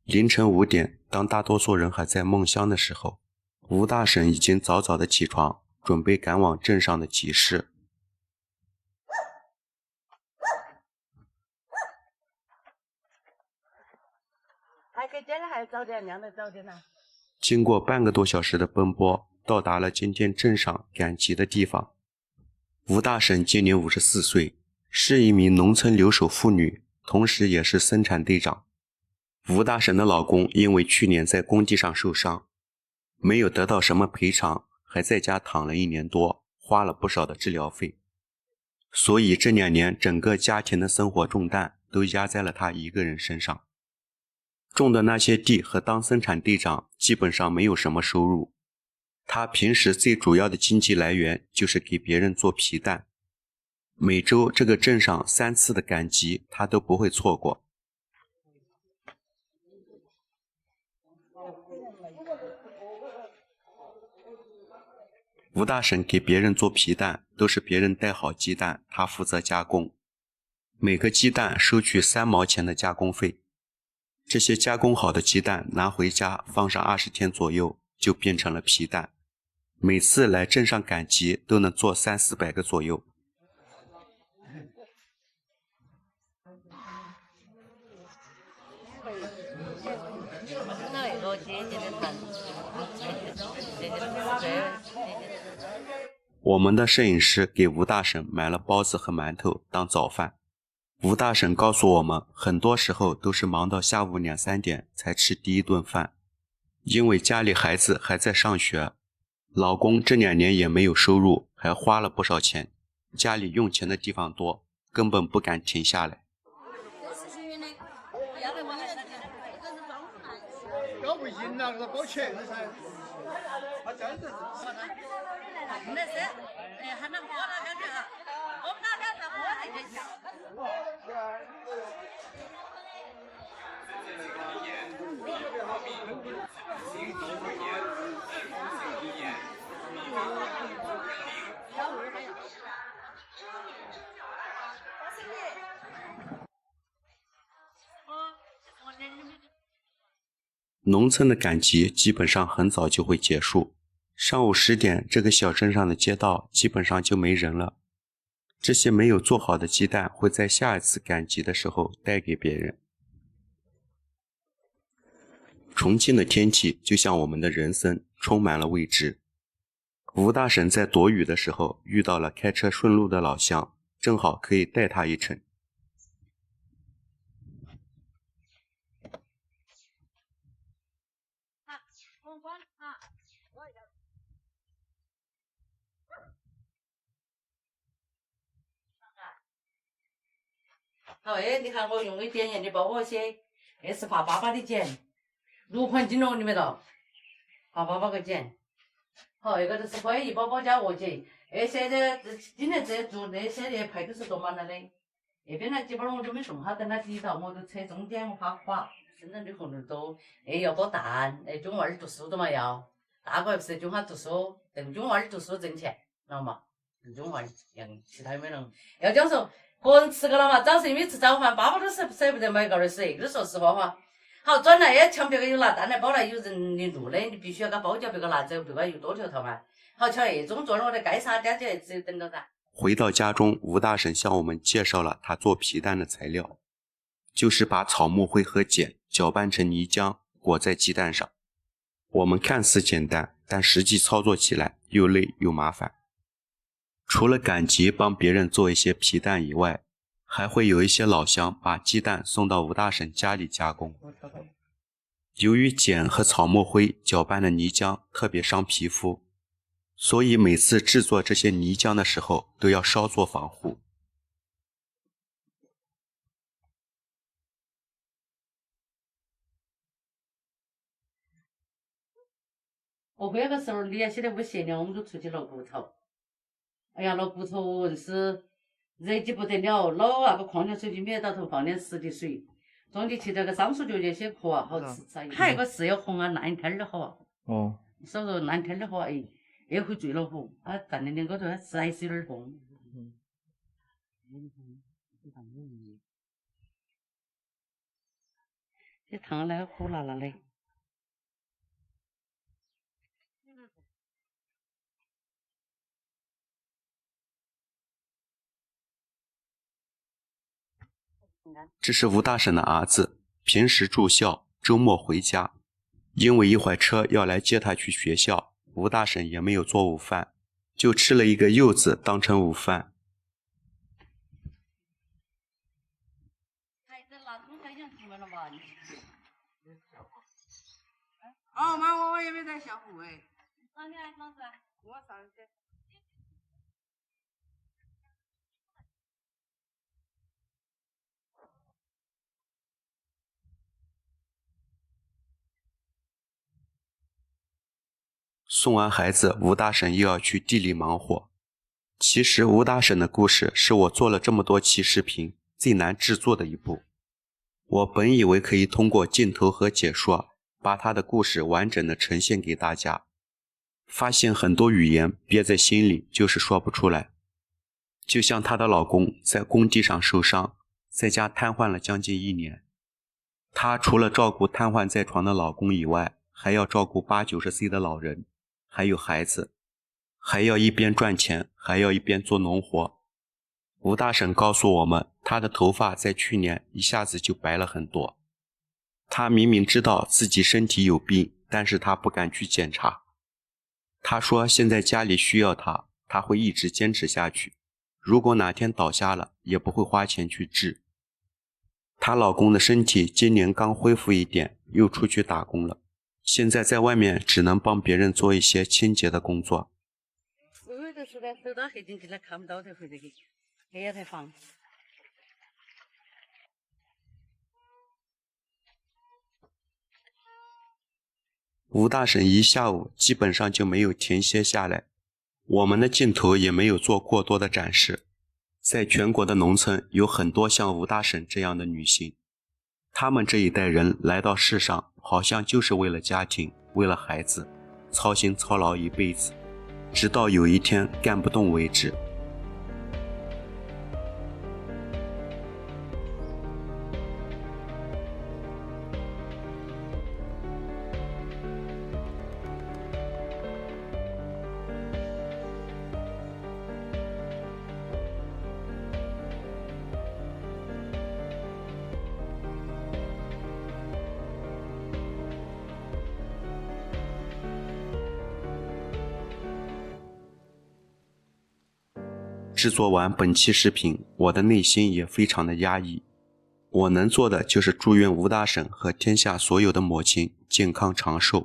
凌晨5点，当大多数人还在梦乡的时候，吴大婶已经早早的起床，准备赶往镇上的集市。经过半个多小时的奔波，到达了今天镇上赶集的地方。吴大婶今年54岁，是一名农村留守妇女，同时也是生产队长。吴大婶的老公因为去年在工地上受伤，没有得到什么赔偿，还在家躺了1年多，花了不少的治疗费。所以这2年整个家庭的生活重担都压在了他一个人身上。种的那些地和当生产队长基本上没有什么收入，他平时最主要的经济来源就是给别人做皮蛋。每周这个镇上3次的赶集他都不会错过。吴大婶给别人做皮蛋，都是别人带好鸡蛋，他负责加工。每个鸡蛋收取3毛钱的加工费。这些加工好的鸡蛋拿回家放上20天左右，就变成了皮蛋。每次来镇上赶集都能做300-400个左右。我们的摄影师给吴大婶买了包子和馒头当早饭。吴大婶告诉我们，很多时候都是忙到下午2-3点才吃第一顿饭，因为家里孩子还在上学，老公这2年也没有收入，还花了不少钱，家里用钱的地方多，根本不敢停下来。搞不赢了，那包钱了噻。他真的是。那是，还能过了感觉，我们那边是我才真笑。农村的赶集基本上很早就会结束，上午10点，这个小镇上的街道基本上就没人了。这些没有做好的鸡蛋会在下一次赶集的时候带给别人。重庆的天气就像我们的人生，充满了未知。吴大婶在躲雨的时候遇到了开车顺路的老乡，正好可以带他一程。好，你看我用的点盐，你帮我些，是怕爸爸的碱，6块斤了，你没到，怕爸爸个碱。好，这个都10块1包包加鹅节，现在今年这做那些的排都是多满了的。那边那几包我都没送好，等他抵到，我都扯中间我怕垮。生长的红绿多，要包蛋，中娃儿读书的嘛要，大个不是中他读书，等中娃儿读书挣钱，知道吗？中娃儿养，其他没能。要讲说。个人吃个了嘛，早上因为吃早饭，爸爸都舍不得买高点水，这说实话哈。好，转来抢别个有拿蛋来包来，有人领路的，你必须要给包叫别个拿走，别个有多条头嘛。好，瞧这种做的我的该啥点就只有等到噻。回到家中，吴大婶向我们介绍了她做皮蛋的材料，就是把草木灰和碱搅拌成泥浆，裹在鸡蛋上。我们看似简单，但实际操作起来又累又麻烦。除了赶集帮别人做一些皮蛋以外，还会有一些老乡把鸡蛋送到吴大婶家里加工。由于碱和草木灰搅拌的泥浆特别伤皮肤，所以每次制作这些泥浆的时候都要稍作防护。那个时候你要晓得不闲了，我们都出去捞骨头。哎呀，捞骨头硬是热的不得了，捞那个矿泉水瓶里到头放点湿的水，装进去这个桑树脚这些壳啊，好吃噻。还有个是要红啊，烂天的好啊。哦。少说烂天的好，也会最恼火。它淡点高头，它吃还是有点红。这汤那个苦辣辣的。这是吴大婶的儿子，平时住校，周末回家。因为一会儿车要来接他去学校，吴大婶也没有做午饭，就吃了一个柚子当成午饭。哦妈，我也没在下湖哎。上去，老师。我上去。送完孩子，吴大婶又要去地里忙活。其实吴大婶的故事是我做了这么多期视频最难制作的一部。我本以为可以通过镜头和解说，把她的故事完整的呈现给大家，发现很多语言憋在心里，就是说不出来。就像她的老公在工地上受伤，在家瘫痪了将近1年。她除了照顾瘫痪在床的老公以外，还要照顾80、90岁的老人，还有孩子，还要一边赚钱，还要一边做农活。吴大婶告诉我们，她的头发在去年一下子就白了很多。她明明知道自己身体有病，但是她不敢去检查。她说现在家里需要她，她会一直坚持下去。如果哪天倒下了，也不会花钱去治。她老公的身体今年刚恢复一点，又出去打工了。现在在外面只能帮别人做一些清洁的工作。有的时候走到黑进去了，看不到才回这个，黑夜才放。吴大婶一下午基本上就没有停歇下来，我们的镜头也没有做过多的展示。在全国的农村有很多像吴大婶这样的女性，她们这一代人来到世上，好像就是为了家庭，为了孩子，操心操劳一辈子，直到有一天干不动为止。制作完本期视频，我的内心也非常的压抑。我能做的就是祝愿吴大婶和天下所有的母亲健康长寿。